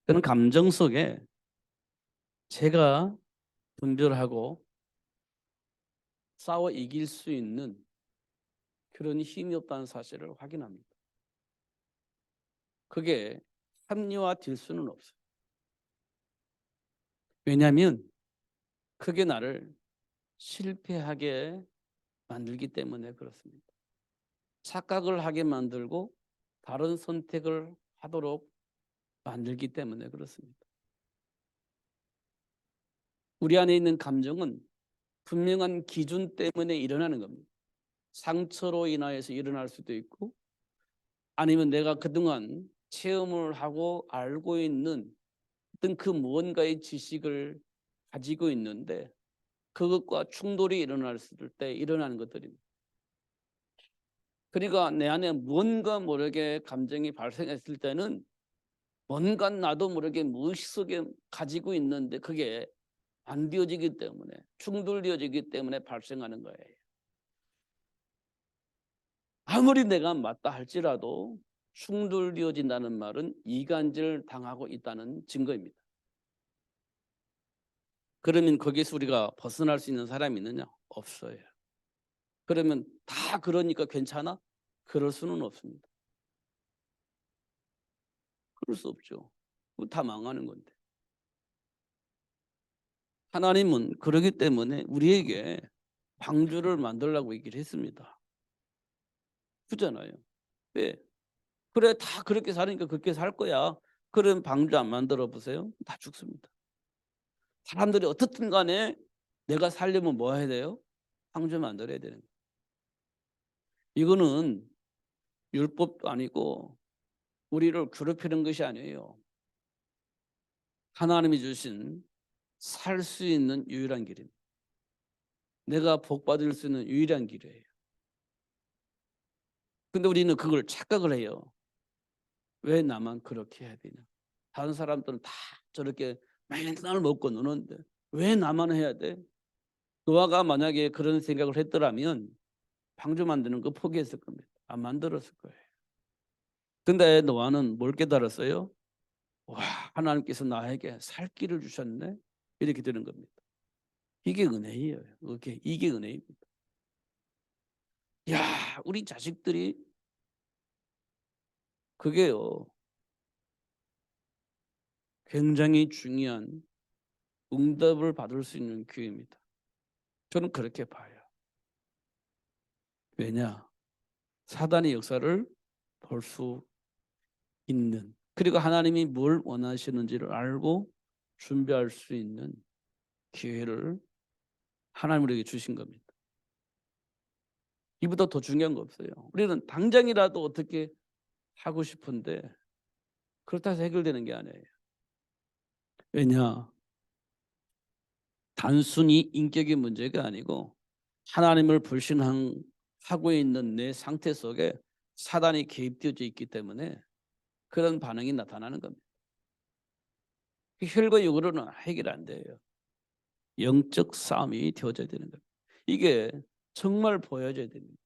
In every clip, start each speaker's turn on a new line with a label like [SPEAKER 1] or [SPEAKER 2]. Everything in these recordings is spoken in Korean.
[SPEAKER 1] 그런 감정 속에 제가 분별하고 싸워 이길 수 있는 그런 힘이 없다는 사실을 확인합니다. 그게 합리화될 수는 없어요. 왜냐하면 그게 나를 실패하게 만들기 때문에 그렇습니다. 착각을 하게 만들고 다른 선택을 하도록 만들기 때문에 그렇습니다. 우리 안에 있는 감정은 분명한 기준 때문에 일어나는 겁니다. 상처로 인하여서 일어날 수도 있고, 아니면 내가 그동안 체험을 하고 알고 있는 어떤 그 무언가의 지식을 가지고 있는데 그것과 충돌이 일어날 때 일어나는 것들입니다. 그러니까 내 안에 뭔가 모르게 감정이 발생했을 때는 뭔가 나도 모르게 무의식 속에 가지고 있는데 그게 안 되어지기 때문에, 충돌되어지기 때문에 발생하는 거예요. 아무리 내가 맞다 할지라도 충돌되어진다는 말은 이간질 당하고 있다는 증거입니다. 그러면 거기서 우리가 벗어날 수 있는 사람이 있느냐? 없어요. 그러면 다 그러니까 괜찮아? 그럴 수는 없습니다. 그럴 수 없죠. 다 망하는 건데. 하나님은 그러기 때문에 우리에게 방주를 만들라고 얘기를 했습니다. 그렇잖아요. 왜? 그래, 다 그렇게 사니까 그렇게 살 거야. 그럼 방주 안 만들어 보세요. 다 죽습니다. 사람들이 어떻든 간에 내가 살려면 뭐 해야 돼요? 방주 만들어야 되는 거예요. 이거는 율법도 아니고 우리를 괴롭히는 것이 아니에요. 하나님이 주신 살 수 있는 유일한 길입니다. 내가 복 받을 수 있는 유일한 길이에요. 근데 우리는 그걸 착각을 해요. 왜 나만 그렇게 해야 되냐? 다른 사람들은 다 저렇게 맨날 먹고 노는데 왜 나만 해야 돼? 노아가 만약에 그런 생각을 했더라면 방주 만드는 거 포기했을 겁니다. 안 만들었을 거예요. 근데 노아는 뭘 깨달았어요? 와, 하나님께서 나에게 살 길을 주셨네? 이렇게 되는 겁니다. 이게 은혜예요. 이게 은혜입니다. 야, 우리 자식들이 그게요. 굉장히 중요한 응답을 받을 수 있는 기회입니다. 저는 그렇게 봐요. 왜냐? 사단의 역사를 볼 수 있는, 그리고 하나님이 뭘 원하시는지를 알고 준비할 수 있는 기회를 하나님 우리에게 주신 겁니다. 이보다 더 중요한 거 없어요. 우리는 당장이라도 어떻게 하고 싶은데 그렇다고 해서 해결되는 게 아니에요. 왜냐? 단순히 인격의 문제가 아니고 하나님을 불신하고 있는 내 상태 속에 사단이 개입되어져 있기 때문에 그런 반응이 나타나는 겁니다. 혈과 육으로는 해결 안 돼요. 영적 싸움이 되어져야 되는 겁니다. 이게 정말 보여져야 됩니다.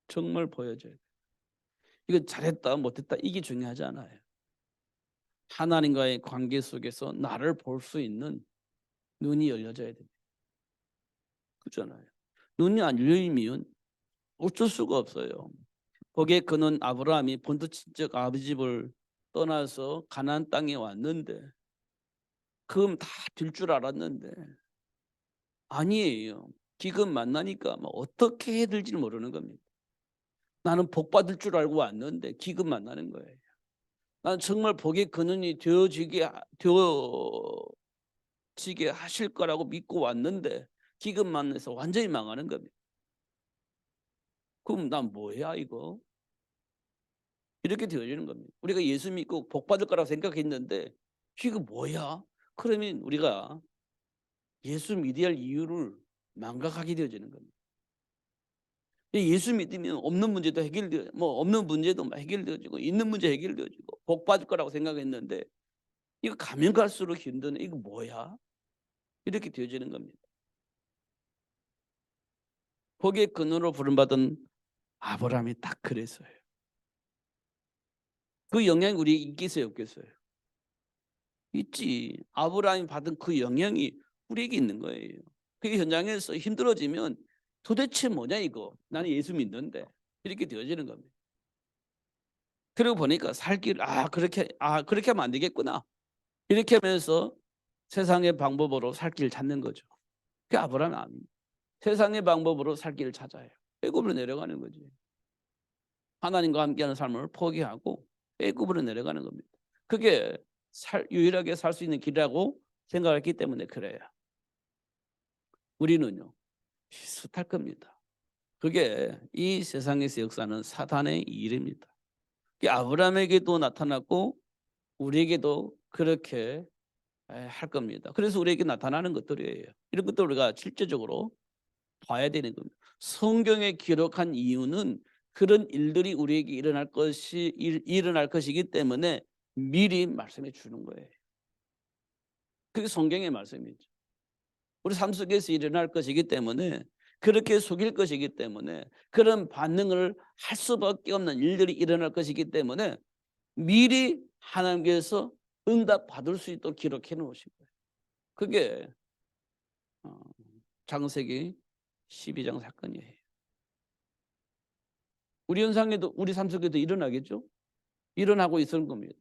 [SPEAKER 1] 정말 보여져야 돼요. 이거 잘했다 못했다 이게 중요하지 않아요. 하나님과의 관계 속에서 나를 볼 수 있는 눈이 열려져야 됩니다. 그렇잖아요. 눈이 안 열리면 어쩔 수가 없어요. 거기에 그는 아브라함이 본토 친척 아버지 집을 떠나서 가나안 땅에 왔는데 그럼 다 될 줄 알았는데 아니에요. 지금 만나니까 어떻게 해야 될지 모르는 겁니다. 나는 복 받을 줄 알고 왔는데 기금 만나는 거예요. 나는 정말 복의 근원이 되어지게 하실 거라고 믿고 왔는데 기금 만나서 완전히 망하는 겁니다. 그럼 난 뭐야 이거? 이렇게 되어지는 겁니다. 우리가 예수 믿고 복 받을 거라고 생각했는데 이거 뭐야? 그러면 우리가 예수 믿어야 할 이유를 망각하게 되어지는 겁니다. 예수 믿으면 없는 문제도 없는 문제도 해결되어지고 있는 문제 해결되어지고 복 받을 거라고 생각했는데 이거 가면 갈수록 힘드네. 이거 뭐야? 이렇게 되어지는 겁니다. 복의 근원으로 부름받은 아브라함이 딱 그랬어요. 그 영향이 우리에게 있겠어요, 없겠어요? 있지. 아브라함이 받은 그 영향이 우리에게 있는 거예요. 그 현장에서 힘들어지면 도대체 뭐냐 이거. 나는 예수 믿는데. 이렇게 되어지는 겁니다. 그러고 보니까 살 길을 그렇게 하면 안 되겠구나. 이렇게 하면서 세상의 방법으로 살 길을 찾는 거죠. 그 아브라함이 아닙니다. 세상의 방법으로 살 길을 찾아요. 애굽으로 내려가는 거지. 하나님과 함께하는 삶을 포기하고 애굽으로 내려가는 겁니다. 그게 유일하게 살 수 있는 길이라고 생각했기 때문에 그래요. 우리는요 비슷할 겁니다. 그게 이 세상에서 역사는 사단의 일입니다. 아브라함에게도 나타났고 우리에게도 그렇게 할 겁니다. 그래서 우리에게 나타나는 것들이에요. 이런 것들 우리가 실제적으로 봐야 되는 겁니다. 성경에 기록한 이유는 그런 일들이 우리에게 일어날 것이기 때문에 미리 말씀해 주는 거예요. 그게 성경의 말씀이죠. 우리 삶 속에서 일어날 것이기 때문에 그렇게 속일 것이기 때문에 그런 반응을 할 수밖에 없는 일들이 일어날 것이기 때문에 미리 하나님께서 응답 받을 수 있도록 기록해 놓으신 거예요. 그게 창세기 12장 사건이에요. 우리 현상에도 우리 삶 속에도 일어나겠죠. 일어나고 있을 겁니다.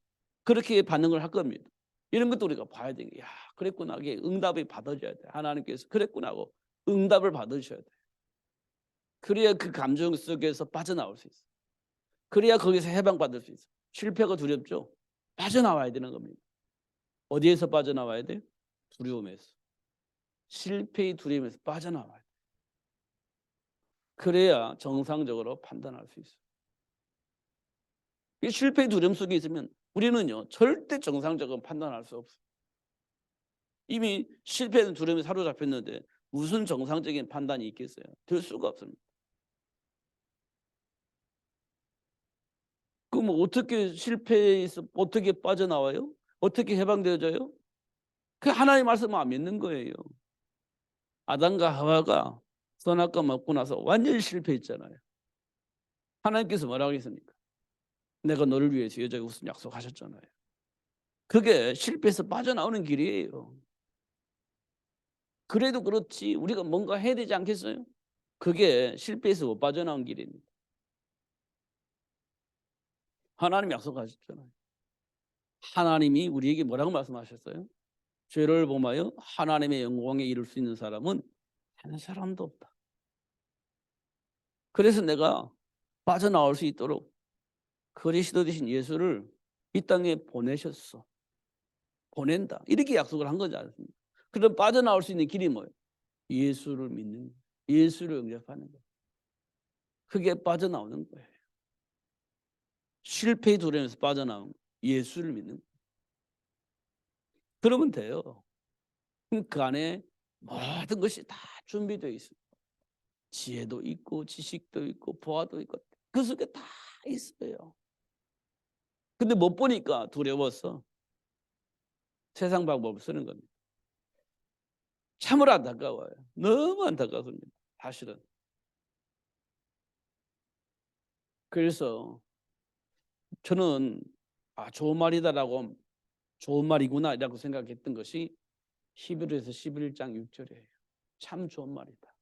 [SPEAKER 1] 그렇게 반응을 할 겁니다. 이런 것도 우리가 봐야 되는 거예요. 야, 그랬구나. 이게 응답이 받아져야 돼. 하나님께서 그랬구나 하고 응답을 받으셔야 돼. 그래야 그 감정 속에서 빠져나올 수 있어. 그래야 거기서 해방받을 수 있어. 실패가 두렵죠. 빠져나와야 되는 겁니다. 어디에서 빠져나와야 돼? 두려움에서. 실패의 두려움에서 빠져나와야 돼. 그래야 정상적으로 판단할 수 있어. 이 실패의 두려움 속에 있으면 우리는요 절대 정상적으로 판단할 수 없어요. 이미 실패의 두려움에 사로잡혔는데 무슨 정상적인 판단이 있겠어요? 될 수가 없습니다. 그럼 어떻게 실패해서 어떻게 빠져나와요? 어떻게 해방되어져요? 그 하나님의 말씀을 안 믿는 거예요. 아담과 하와가 선악과 먹고 나서 완전히 실패했잖아요. 하나님께서 뭐라고 했습니까? 내가 너를 위해서 여자가 무슨 약속하셨잖아요. 그게 실패해서 빠져나오는 길이에요. 그래도 그렇지 우리가 뭔가 해야 되지 않겠어요? 그게 실패해서 못 빠져나온 길입니다. 하나님 약속하셨잖아요. 하나님이 우리에게 뭐라고 말씀하셨어요? 죄를 범하여 하나님의 영광에 이를 수 있는 사람은 한 사람도 없다. 그래서 내가 빠져나올 수 있도록 그리스도 되신 예수를 이 땅에 보내셨어. 보낸다. 이렇게 약속을 한 거지 않습니까? 그럼 빠져나올 수 있는 길이 뭐예요? 예수를 믿는 거예요. 예수를 영접하는 거예요. 그게 빠져나오는 거예요. 실패의 두려움에서 빠져나온 예수를 믿는 거예요. 그러면 돼요. 그 안에 모든 것이 다 준비되어 있습니다. 지혜도 있고 지식도 있고 보아도 있고 그 속에 다 있어요. 근데 못 보니까 두려워서 세상 방법을 쓰는 겁니다. 참으로 안타까워요. 너무 안타깝습니다. 사실은. 그래서 저는 좋은 말이다라고 좋은 말이구나라고 생각했던 것이 히브리서 11장 6절이에요. 참 좋은 말이다.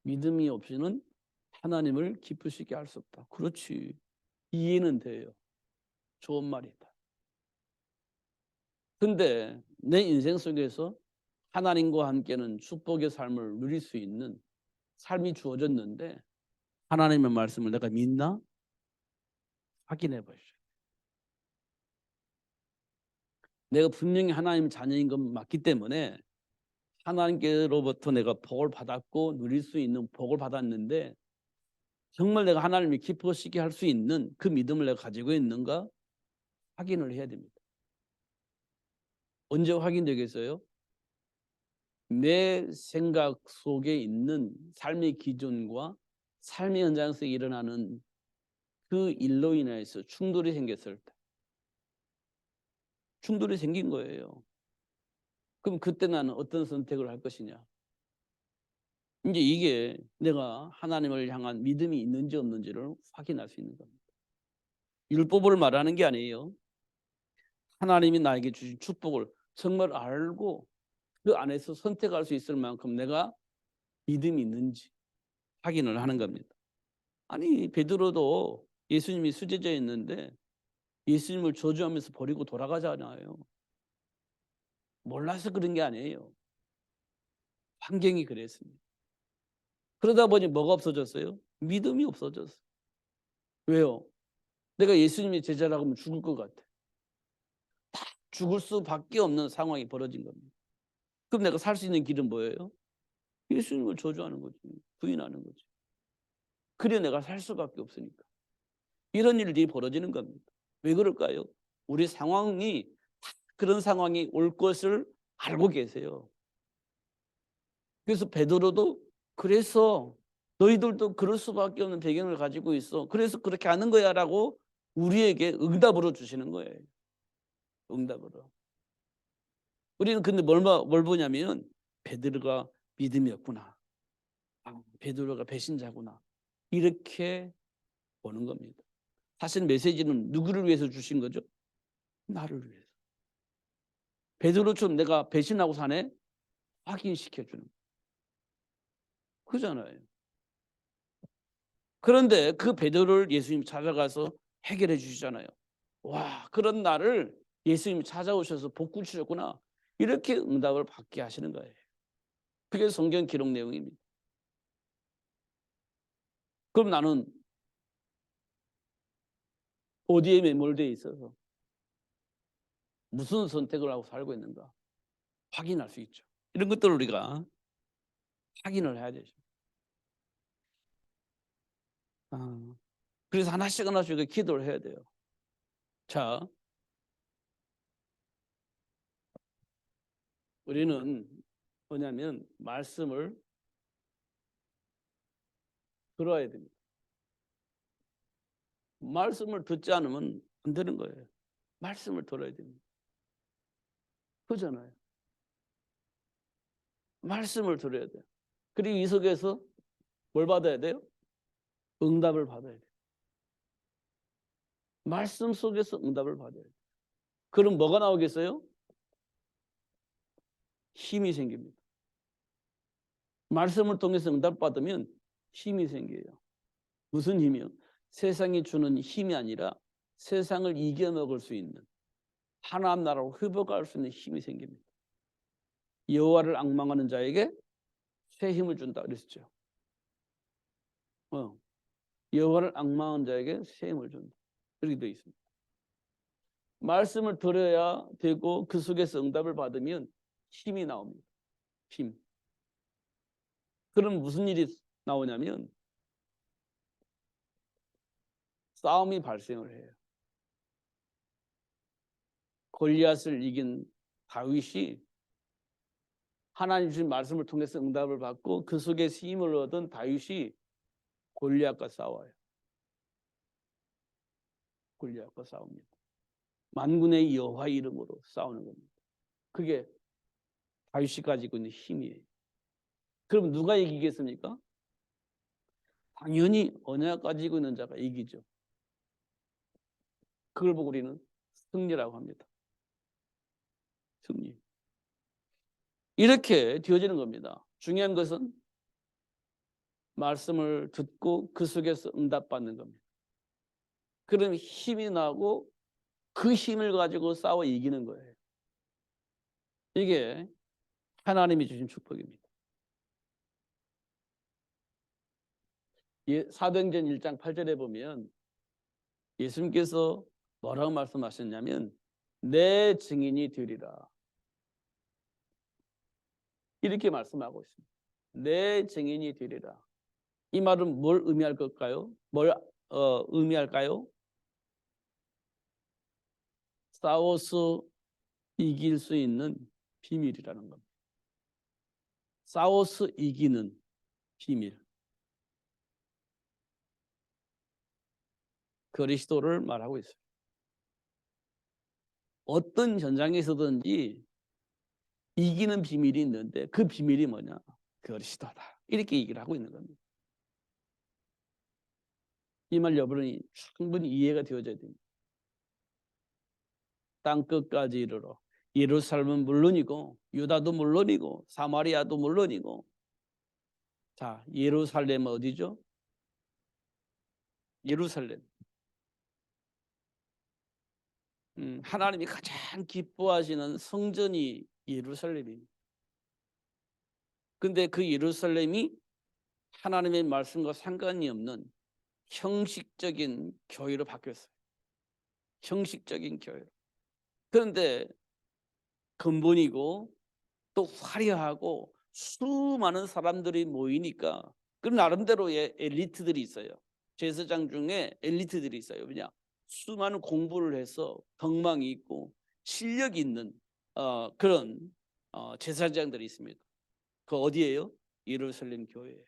[SPEAKER 1] 믿음이 없이는 하나님을 기쁘시게 할 수 없다. 그렇지. 이해는 돼요. 좋은 말이다. 근데 내 인생 속에서 하나님과 함께는 축복의 삶을 누릴 수 있는 삶이 주어졌는데 하나님의 말씀을 내가 믿나? 확인해 보시죠. 내가 분명히 하나님 자녀인 건 맞기 때문에 하나님께로부터 내가 복을 받았고 누릴 수 있는 복을 받았는데 정말 내가 하나님을 기쁘시게 할 수 있는 그 믿음을 내가 가지고 있는가 확인을 해야 됩니다. 언제 확인되겠어요? 내 생각 속에 있는 삶의 기준과 삶의 현장에서 일어나는 그 일로 인해서 충돌이 생겼을 때 충돌이 생긴 거예요. 그럼 그때 나는 어떤 선택을 할 것이냐. 이제 이게 내가 하나님을 향한 믿음이 있는지 없는지를 확인할 수 있는 겁니다. 율법을 말하는 게 아니에요. 하나님이 나에게 주신 축복을 정말 알고 그 안에서 선택할 수 있을 만큼 내가 믿음이 있는지 확인을 하는 겁니다. 아니 베드로도 예수님이 수제자였는데 예수님을 저주하면서 버리고 돌아가잖아요. 몰라서 그런 게 아니에요. 환경이 그랬습니다. 그러다 보니 뭐가 없어졌어요? 믿음이 없어졌어요. 왜요? 내가 예수님의 제자라고 하면 죽을 것 같아. 죽을 수밖에 없는 상황이 벌어진 겁니다. 그럼 내가 살 수 있는 길은 뭐예요? 예수님을 저주하는 거지. 부인하는 거지. 그래 내가 살 수밖에 없으니까. 이런 일들이 벌어지는 겁니다. 왜 그럴까요? 우리 상황이 그런 상황이 올 것을 알고 계세요. 그래서 베드로도 그래서 너희들도 그럴 수밖에 없는 배경을 가지고 있어. 그래서 그렇게 하는 거야라고 우리에게 응답으로 주시는 거예요. 응답으로. 우리는 근데 뭘 보냐면 베드로가 믿음이 없구나. 아, 베드로가 배신자구나. 이렇게 보는 겁니다. 사실 메시지는 누구를 위해서 주신 거죠? 나를 위해서. 베드로처럼 내가 배신하고 사네? 확인시켜 주는 그잖아요. 그런데 그 베드로를 예수님 찾아가서 해결해 주시잖아요. 와, 그런 나를 예수님이 찾아오셔서 복구 주셨구나. 이렇게 응답을 받게 하시는 거예요. 그게 성경 기록 내용입니다. 그럼 나는 어디에 매몰되어 있어서 무슨 선택을 하고 살고 있는가 확인할 수 있죠. 이런 것들을 우리가 확인을 해야 되죠. 그래서 하나씩 기도를 해야 돼요. 자, 우리는 뭐냐면 말씀을 들어야 됩니다. 말씀을 듣지 않으면 안 되는 거예요. 말씀을 들어야 됩니다. 그잖아요. 말씀을 들어야 돼요. 그리고 이 속에서 뭘 받아야 돼요? 응답을 받아야 돼요. 말씀 속에서 응답을 받아야 돼요. 그럼 뭐가 나오겠어요? 힘이 생깁니다. 말씀을 통해서 응답받으면 힘이 생겨요. 무슨 힘이요? 세상이 주는 힘이 아니라 세상을 이겨먹을 수 있는 하나님 나라로 회복할 수 있는 힘이 생깁니다. 여호와를 앙망하는 자에게 새 힘을 준다 그랬죠. 여호와를 앙망하는 자에게 새 힘을 준다. 그렇게 되어 있습니다. 말씀을 들어야 되고 그 속에서 응답을 받으면 힘이 나옵니다. 힘. 그럼 무슨 일이 나오냐면 싸움이 발생을 해요. 골리앗을 이긴 다윗이 하나님 주신 말씀을 통해서 응답을 받고 그 속에 힘을 얻은 다윗이 골리앗과 싸워요. 골리앗과 싸웁니다. 만군의 여호와 이름으로 싸우는 겁니다. 그게 다윗이 가지고 있는 힘이에요. 그럼 누가 이기겠습니까? 당연히 언약 가지고 있는 자가 이기죠. 그걸 보고 우리는 승리라고 합니다. 승리. 이렇게 되어지는 겁니다. 중요한 것은 말씀을 듣고 그 속에서 응답받는 겁니다. 그럼 힘이 나고 그 힘을 가지고 싸워 이기는 거예요. 이게 하나님이 주신 축복입니다. 사도행전 1장 8절에 보면 예수님께서 뭐라고 말씀하셨냐면 내 증인이 되리라. 이렇게 말씀하고 있습니다. 내 증인이 되리라. 이 말은 뭘 의미할 걸까요? 뭘 의미할까요? 싸워서 이길 수 있는 비밀이라는 겁니다. 싸워서 이기는 비밀. 그리스도를 말하고 있어요. 어떤 현장에서든지 이기는 비밀이 있는데 그 비밀이 뭐냐? 그리스도다. 이렇게 얘기를 하고 있는 겁니다. 이 말 여러분이 충분히 이해가 되어져야 됩니다. 땅 끝까지 이르러. 예루살렘은 물론이고 유다도 물론이고 사마리아도 물론이고. 자, 예루살렘은 어디죠? 예루살렘. 하나님이 가장 기뻐하시는 성전이 예루살렘입니다. 근데 그 예루살렘이 하나님의 말씀과 상관이 없는 형식적인 교회로 바뀌었어요. 형식적인 교회. 그런데 근본이고 또 화려하고 수많은 사람들이 모이니까 그 나름대로의 엘리트들이 있어요. 제사장 중에 엘리트들이 있어요. 왜냐? 수많은 공부를 해서 덕망이 있고 실력이 있는 그런 제사장들이 있습니다. 그 어디예요? 예루살렘 교회예요.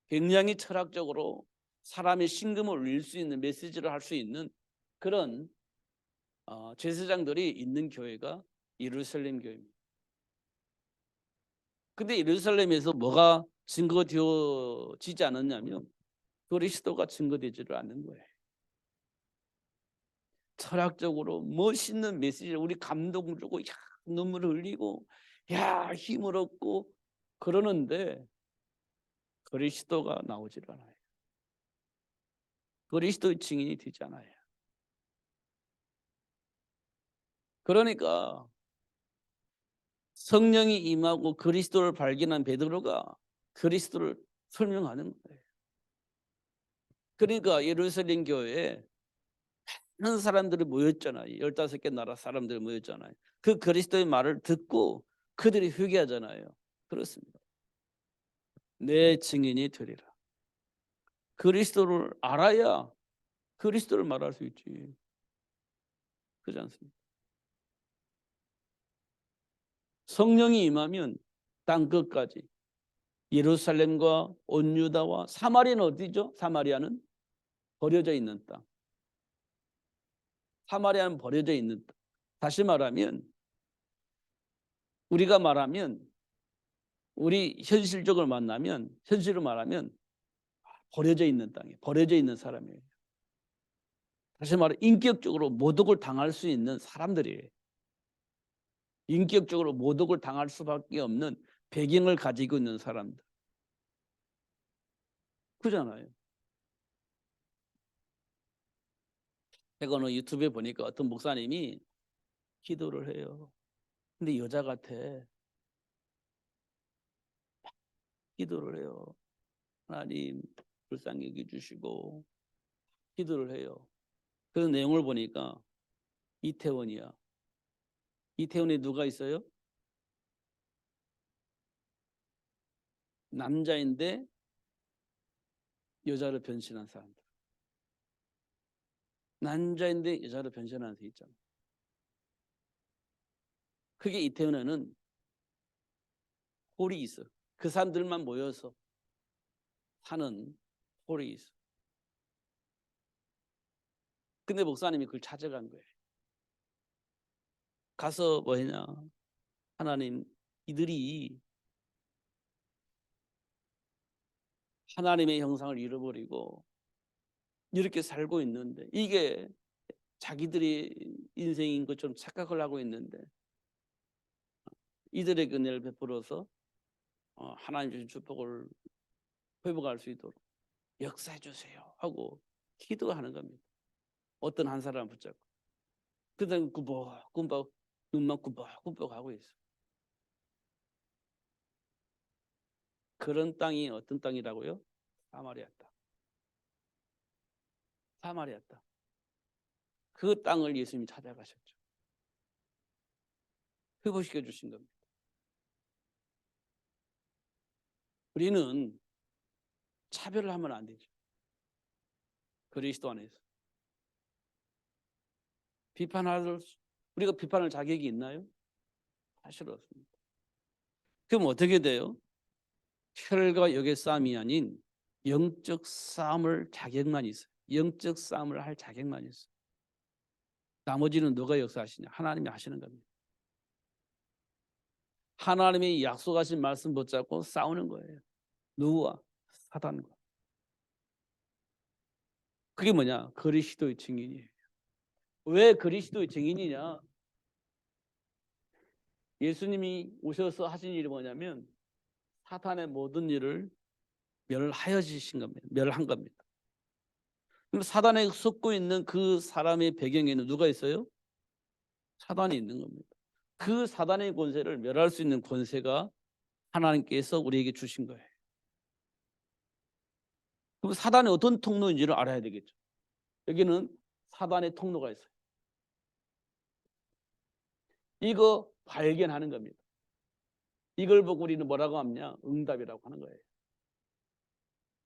[SPEAKER 1] 굉장히 철학적으로 사람의 심금을 울릴 수 있는 메시지를 할 수 있는 그런 제사장들이 있는 교회가 예루살렘 교회입니다. 근데 예루살렘에서 뭐가 증거되어지지 않았냐면 그리스도가 증거되지를 않는 거예요. 철학적으로 멋있는 메시지를 우리 감동 주고 야, 눈물을 흘리고 야, 힘을 얻고 그러는데 그리스도가 나오질 않아요. 그리스도의 증인이 되지 않아요. 그러니까 성령이 임하고 그리스도를 발견한 베드로가 그리스도를 설명하는 거예요. 그러니까 예루살렘 교회에 많은 사람들이 모였잖아요. 15개 나라 사람들이 모였잖아요. 그 그리스도의 말을 듣고 그들이 회개하잖아요. 그렇습니다. 내 증인이 되리라. 그리스도를 알아야 그리스도를 말할 수 있지. 그렇지 않습니까? 성령이 임하면 땅 끝까지 예루살렘과 온 유다와 사마리아는 어디죠? 사마리아는 버려져 있는 땅. 사마리아는 버려져 있는 땅. 다시 말하면 우리가 말하면 우리 현실적으로 만나면 현실로 말하면 버려져 있는 땅에 버려져 있는 사람이에요. 다시 말해 인격적으로 모독을 당할 수 있는 사람들이에요. 인격적으로 모독을 당할 수밖에 없는 배경을 가지고 있는 사람들. 그잖아요. 제가 어느 유튜브에 보니까 어떤 목사님이 기도를 해요. 근데 여자 같아. 기도를 해요. 하나님 불쌍히 여겨주시고 기도를 해요. 그 내용을 보니까 이태원이야. 이태원에 누가 있어요? 남자인데 여자로 변신한 사람들. 남자인데 여자로 변신하는 데 있잖아. 그게 이태원에는 홀이 있어. 그 사람들만 모여서 사는 홀이 있어. 근데 목사님이 그걸 찾아간 거예요. 가서 뭐 했냐. 하나님 이들이 하나님의 형상을 잃어버리고 이렇게 살고 있는데 이게 자기들이 인생인 것처럼 착각을 하고 있는데 이들에게 은혜를 베풀어서 하나님 주신 축복을 회복할 수 있도록 역사해 주세요 하고 기도하는 겁니다. 어떤 한 사람 붙잡고 그다음 꾸벅꾸벅 눈만 꾸벅꾸벅 하고 있어. 그런 땅이 어떤 땅이라고요? 사마리아 땅. 사마리아 땅. 그 땅을 예수님이 찾아가셨죠. 회복시켜 주신 겁니다. 우리는 차별을 하면 안 되죠. 그리스도 안에서. 우리가 비판할 자격이 있나요? 사실 없습니다. 그럼 어떻게 돼요? 혈과 육의 싸움이 아닌 영적 싸움을 자격만 있어요. 영적 싸움을 할 자격만 있어요. 나머지는 누가 역사하시냐? 하나님이 하시는 겁니다. 하나님이 약속하신 말씀 붙잡고 싸우는 거예요. 누구와? 사단과. 그게 뭐냐? 그리스도의 증인이에요. 왜 그리스도의 증인이냐? 예수님이 오셔서 하신 일이 뭐냐면 사탄의 모든 일을 멸하여지신 겁니다. 멸한 겁니다. 그럼 사단에 속고 있는 그 사람의 배경에는 누가 있어요? 사단이 있는 겁니다. 그 사단의 권세를 멸할 수 있는 권세가 하나님께서 우리에게 주신 거예요. 그럼 사단이 어떤 통로인지를 알아야 되겠죠. 여기는 사단의 통로가 있어요. 이거 발견하는 겁니다. 이걸 보고 우리는 뭐라고 하냐? 응답이라고 하는 거예요.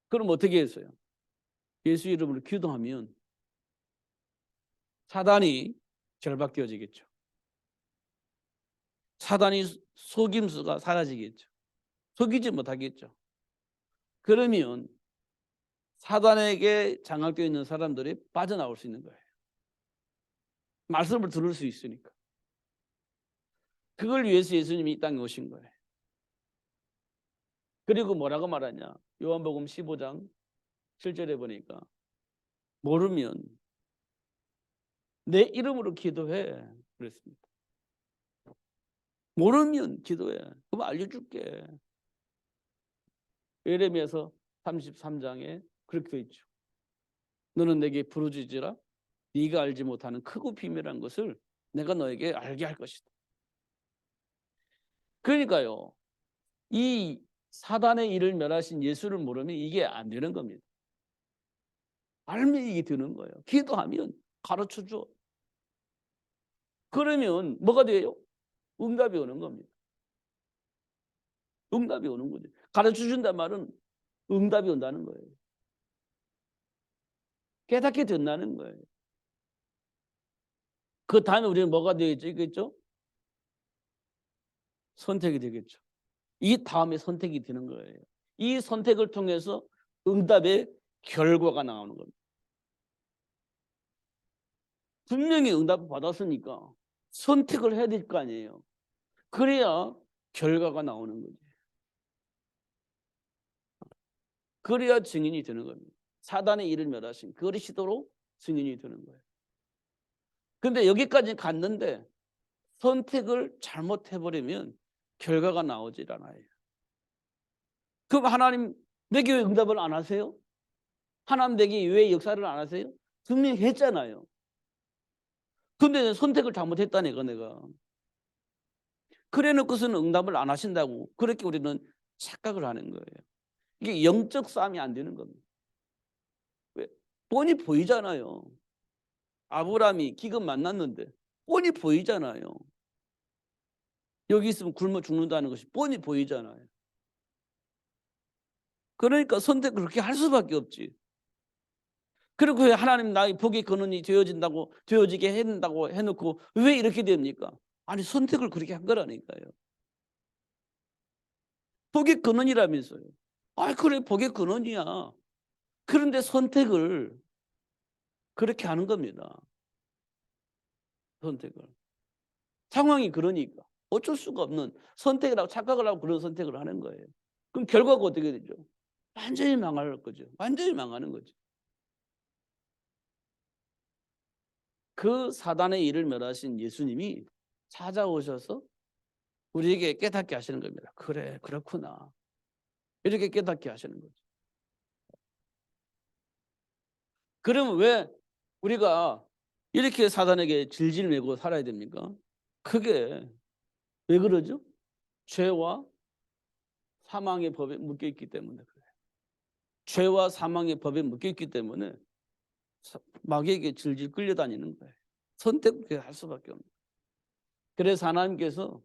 [SPEAKER 1] 그럼 어떻게 했어요? 예수 이름으로 기도하면 사단이 결박되어지겠죠. 사단이 속임수가 사라지겠죠. 속이지 못하겠죠. 그러면 사단에게 장악되어 있는 사람들이 빠져나올 수 있는 거예요. 말씀을 들을 수 있으니까. 그걸 위해서 예수님이 이 땅에 오신 거예요. 그리고 뭐라고 말하냐? 요한복음 15장 7절에 보니까 모르면 내 이름으로 기도해 그랬습니다. 모르면 기도해. 그럼 알려줄게. 예레미야서 33장에 그렇게 되어 있죠. 너는 내게 부르짖으라. 네가 알지 못하는 크고 비밀한 것을 내가 너에게 알게 할 것이다. 그러니까요. 이 사단의 일을 멸하신 예수를 모르면 이게 안 되는 겁니다. 알면 이게 되는 거예요. 기도하면 가르쳐줘. 그러면 뭐가 돼요? 응답이 오는 겁니다. 응답이 오는 거죠. 가르쳐준다는 말은 응답이 온다는 거예요. 깨닫게 된다는 거예요. 그 다음에 우리는 뭐가 되겠죠? 선택이 되겠죠. 이 다음에 선택이 되는 거예요. 이 선택을 통해서 응답의 결과가 나오는 겁니다. 분명히 응답을 받았으니까 선택을 해야 될 거 아니에요. 그래야 결과가 나오는 거지. 그래야 증인이 되는 겁니다. 사단의 일을 멸하신 그리스도로 증인이 되는 거예요. 근데 여기까지 갔는데 선택을 잘못해버리면 결과가 나오질 않아요. 그럼 하나님 내게 왜 응답을 안 하세요? 하나님 내게 왜 역사를 안 하세요? 분명히 했잖아요. 근데 선택을 잘못했다니까 내가. 그래 놓고서는 응답을 안 하신다고 그렇게 우리는 착각을 하는 거예요. 이게 영적 싸움이 안 되는 겁니다. 왜? 뻔히 보이잖아요. 아브라함이 기근 만났는데 뻔히 보이잖아요. 여기 있으면 굶어 죽는다는 것이 뻔히 보이잖아요. 그러니까 선택을 그렇게 할 수밖에 없지. 그리고 왜 하나님 나의 복의 근원이 되어지게 해준다고 해놓고 왜 이렇게 됩니까? 아니 선택을 그렇게 한 거라니까요. 복의 근원이라면서요. 아 그래 복의 근원이야. 그런데 선택을 그렇게 하는 겁니다. 선택을. 상황이 그러니까 어쩔 수가 없는 선택을 하고 착각을 하고 그런 선택을 하는 거예요. 그럼 결과가 어떻게 되죠? 완전히 망할 거죠. 완전히 망하는 거죠. 그 사단의 일을 멸하신 예수님이 찾아오셔서 우리에게 깨닫게 하시는 겁니다. 그래, 그렇구나. 이렇게 깨닫게 하시는 거죠. 그러면 왜 우리가 이렇게 사단에게 질질 매고 살아야 됩니까? 그게 왜 그러죠? 죄와 사망의 법에 묶여 있기 때문에 그래요. 죄와 사망의 법에 묶여 있기 때문에 마귀에게 질질 끌려다니는 거예요. 선택을 할 수밖에 없는 거예요. 그래서 하나님께서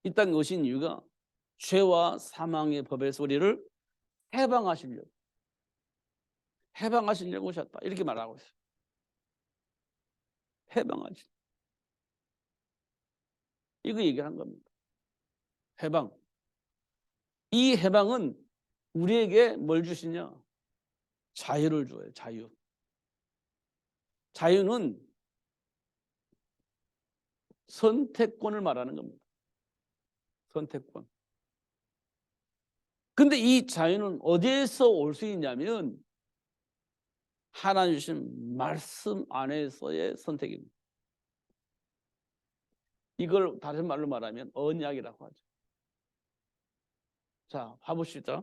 [SPEAKER 1] 이 땅에 오신 이유가 죄와 사망의 법에서 우리를 해방하시려고 오셨다. 이렇게 말하고 있어요. 이거 얘기한 겁니다. 해방. 이 해방은 우리에게 뭘 주시냐? 자유를 줘요. 자유. 자유는 선택권을 말하는 겁니다. 선택권. 근데 이 자유는 어디에서 올 수 있냐면 하나님 주신 말씀 안에서의 선택입니다. 이걸 다른 말로 말하면 언약이라고 하죠. 자, 봐봅시다.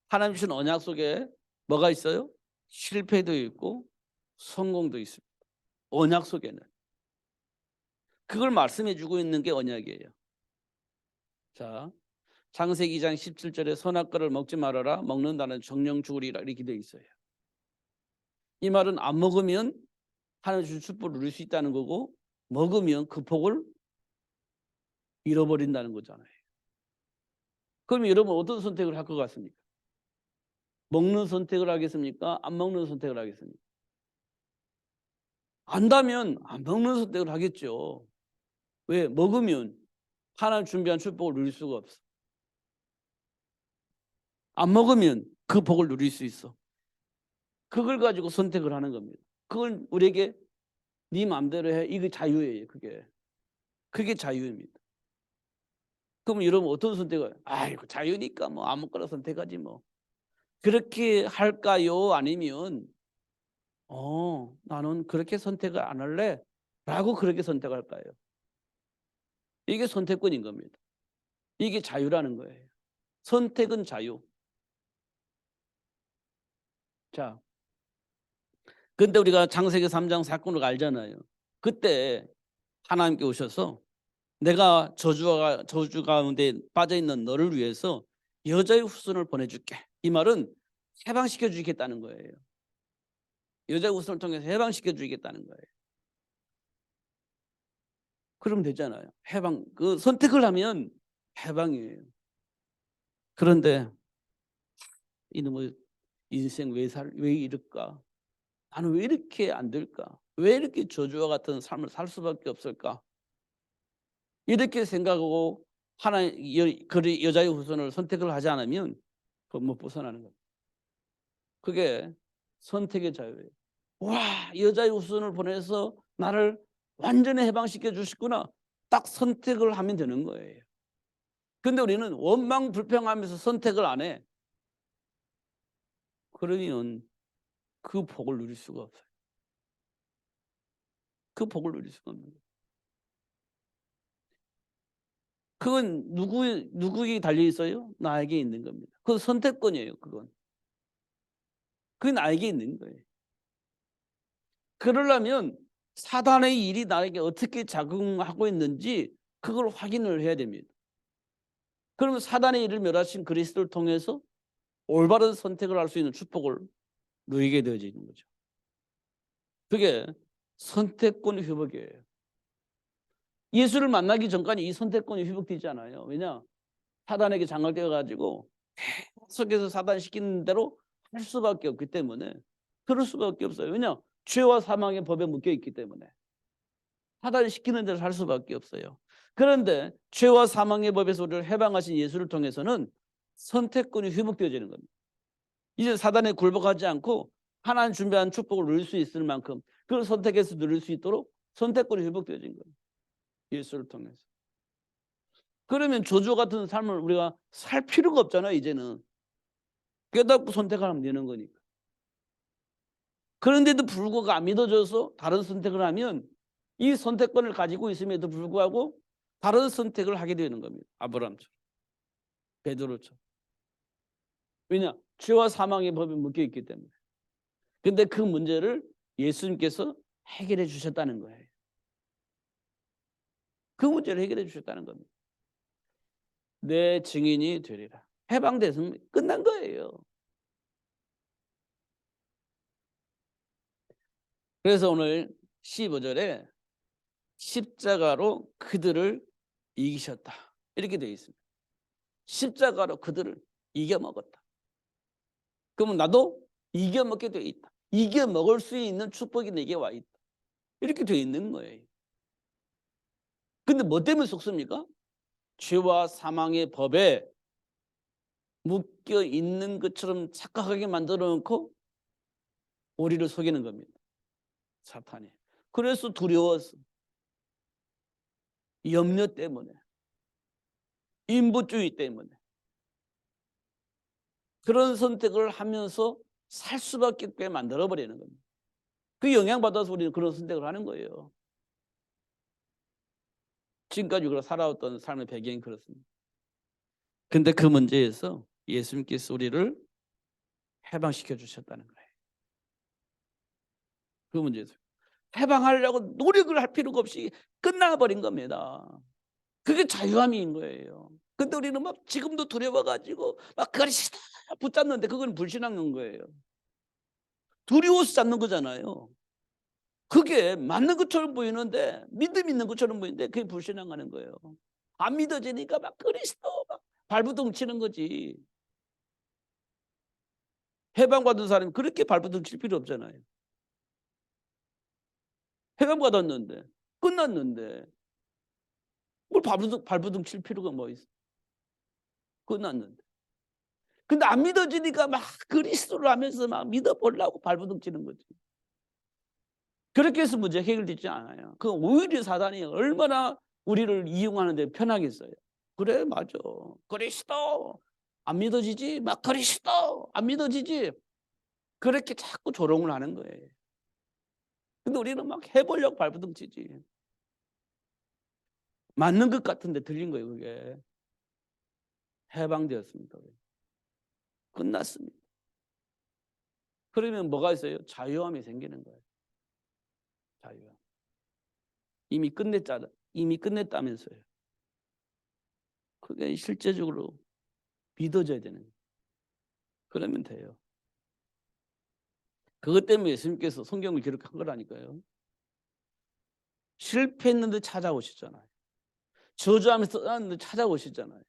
[SPEAKER 1] 하나님 주신 언약 속에 뭐가 있어요? 실패도 있고 성공도 있습니다. 언약 속에는. 그걸 말씀해 주고 있는 게 언약이에요. 자, 창세기 2장 17절에 선악과를 먹지 말아라. 먹는다는 정령 죽으리라 이렇게 되어 있어요. 이 말은 안 먹으면 하나님 주신 축복을 누릴 수 있다는 거고, 먹으면 그 복을 잃어버린다는 거잖아요. 그럼 여러분 어떤 선택을 할 것 같습니까? 먹는 선택을 하겠습니까? 안 먹는 선택을 하겠습니까? 안다면 안 먹는 선택을 하겠죠. 왜? 먹으면 하나님 준비한 축복을 누릴 수가 없어. 안 먹으면 그 복을 누릴 수 있어. 그걸 가지고 선택을 하는 겁니다. 그걸 우리에게 네 마음대로 해. 이게 자유예요. 그게 자유입니다. 그럼 여러분 어떤 선택을? 아이고 자유니까 뭐 아무거나 선택하지 뭐. 그렇게 할까요? 아니면 나는 그렇게 선택을 안 할래 라고 그렇게 선택할까요? 이게 선택권인 겁니다. 이게 자유라는 거예요. 선택은 자유. 자, 근데 우리가 창세기 3장 사건을 알잖아요. 그때 하나님께 오셔서 내가 저주 가운데 빠져있는 너를 위해서 여자의 후손을 보내줄게. 이 말은 해방시켜 주겠다는 거예요. 여자의 후손을 통해서 해방시켜 주겠다는 거예요. 그러면 되잖아요. 해방. 그 선택을 하면 해방이에요. 그런데 이놈의 인생 왜 이럴까? 나는 왜 이렇게 안 될까? 왜 이렇게 저주와 같은 삶을 살 수밖에 없을까? 이렇게 생각하고 그 여자의 후손을 선택을 하지 않으면 못 벗어나는 거예요. 그게 선택의 자유예요. 와, 여자의 후손을 보내서 나를 완전히 해방시켜 주시구나. 딱 선택을 하면 되는 거예요. 근데 우리는 원망 불평하면서 선택을 안 해. 그러면 그 복을 누릴 수가 없어요. 그 복을 누릴 수가 없는 거예요. 그건 누구에게 달려 있어요? 나에게 있는 겁니다. 그건 선택권이에요. 그건 나에게 있는 거예요. 그러려면 사단의 일이 나에게 어떻게 작용하고 있는지 그걸 확인을 해야 됩니다. 그러면 사단의 일을 멸하신 그리스도를 통해서 올바른 선택을 할 수 있는 축복을 누리게 되어지는 거죠. 그게 선택권 회복이에요. 예수를 만나기 전까지 이 선택권이 회복되지 않아요. 왜냐? 사단에게 장악되어 가지고 계속해서 사단 시키는 대로 할 수밖에 없기 때문에. 그럴 수밖에 없어요. 왜냐? 죄와 사망의 법에 묶여 있기 때문에. 사단이 시키는 대로 할 수밖에 없어요. 그런데 죄와 사망의 법에서 우리를 해방하신 예수를 통해서는 선택권이 회복되어지는 겁니다. 이제 사단에 굴복하지 않고 하나님 준비한 축복을 누릴 수 있을 만큼 그걸 선택해서 누릴 수 있도록 선택권이 회복되어진 거예요. 예수를 통해서. 그러면 저주 같은 삶을 우리가 살 필요가 없잖아요. 이제는. 깨닫고 선택하면 되는 거니까. 그런데도 불구하고 안 믿어져서 다른 선택을 하면 이 선택권을 가지고 있음에도 불구하고 다른 선택을 하게 되는 겁니다. 아브라함처럼, 베드로처럼. 왜냐? 죄와 사망의 법에 묶여 있기 때문에. 근데 그 문제를 예수님께서 해결해 주셨다는 거예요. 그 문제를 해결해 주셨다는 겁니다. 내 증인이 되리라. 해방됐으면 끝난 거예요. 그래서 오늘 15절에 십자가로 그들을 이기셨다. 이렇게 되어 있습니다. 십자가로 그들을 이겨먹었다. 그러면 나도 이겨먹게 되어 있다. 이겨먹을 수 있는 축복이 내게 와 있다. 이렇게 되어 있는 거예요. 근데 뭐 때문에 속습니까? 죄와 사망의 법에 묶여 있는 것처럼 착각하게 만들어 놓고 우리를 속이는 겁니다. 사탄이. 그래서 두려워서, 염려 때문에, 인부주의 때문에 그런 선택을 하면서 살 수밖에 없게 만들어버리는 겁니다. 그 영향받아서 우리는 그런 선택을 하는 거예요. 지금까지 우리가 살아왔던 삶의 배경이 그렇습니다. 근데 그 문제에서 예수님께서 우리를 해방시켜 주셨다는 거예요. 그 문제에서 해방하려고 노력을 할 필요가 없이 끝나버린 겁니다. 그게 자유함인 거예요. 근데 우리는 막 지금도 두려워가지고 막 그걸 붙잡는데 그건 불신앙인 거예요. 두려워서 잡는 거잖아요. 그게 맞는 것처럼 보이는데 믿음 있는 것처럼 보이는데 그게 불신앙하는 거예요. 안 믿어지니까 막 그리스도 막 발부둥 치는 거지. 해방받은 사람이 그렇게 발부둥 칠 필요 없잖아요. 해방받았는데 끝났는데 뭘 발부둥 칠 필요가 뭐 있어. 끝났는데. 근데 안 믿어지니까 막 그리스도를 하면서 막 믿어보려고 발부둥 치는 거지. 그렇게 해서 문제 해결되지 않아요. 그 오히려 사단이 얼마나 우리를 이용하는데 편하겠어요. 그래 맞아. 그리스도 안 믿어지지? 막 그리스도 안 믿어지지? 그렇게 자꾸 조롱을 하는 거예요. 근데 우리는 막 해보려고 발부둥 치지. 맞는 것 같은데 들린 거예요 그게. 해방되었습니다. 끝났습니다. 그러면 뭐가 있어요? 자유함이 생기는 거예요. 자유함. 이미 끝냈다면서요. 그게 실제적으로 믿어져야 되는 거예요. 그러면 돼요. 그것 때문에 예수님께서 성경을 기록한 거라니까요. 실패했는데 찾아오시잖아요. 저주하면서 떠났는데 찾아오시잖아요.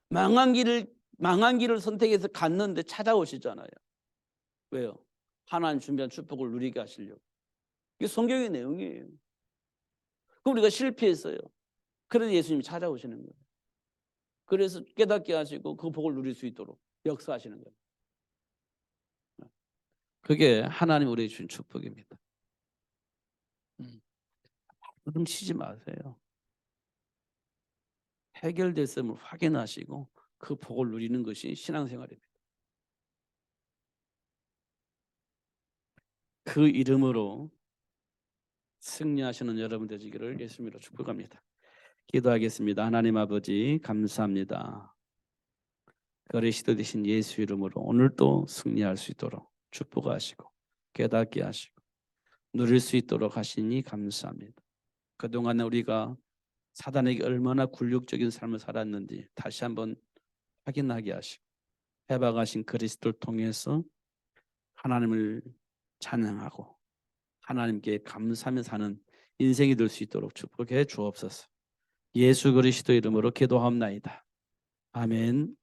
[SPEAKER 1] 망한 길을 선택해서 갔는데 찾아오시잖아요. 왜요? 하나님 준비한 축복을 누리게 하시려고. 이게 성경의 내용이에요. 그럼 우리가 실패했어요. 그래서 예수님이 찾아오시는 거예요. 그래서 깨닫게 하시고 그 복을 누릴 수 있도록 역사하시는 거예요. 그게 하나님 우리에게 준 축복입니다. 부둥 치지 마세요. 해결됐음을 확인하시고 그 복을 누리는 것이 신앙생활입니다. 그 이름으로 승리하시는 여러분 되시기를 예수님으로 축복합니다. 기도하겠습니다. 하나님 아버지 감사합니다. 그리스도 되신 예수 이름으로 오늘도 승리할 수 있도록 축복하시고 깨닫게 하시고 누릴 수 있도록 하시니 감사합니다. 그동안 우리가 사단에게 얼마나 굴욕적인 삶을 살았는지 다시 한번 확인하게 하시고 해방하신 그리스도를 통해서 하나님을 찬양하고 하나님께 감사하며 사는 인생이 될 수 있도록 축복해 주옵소서. 예수 그리스도 이름으로 기도합나이다. 아멘.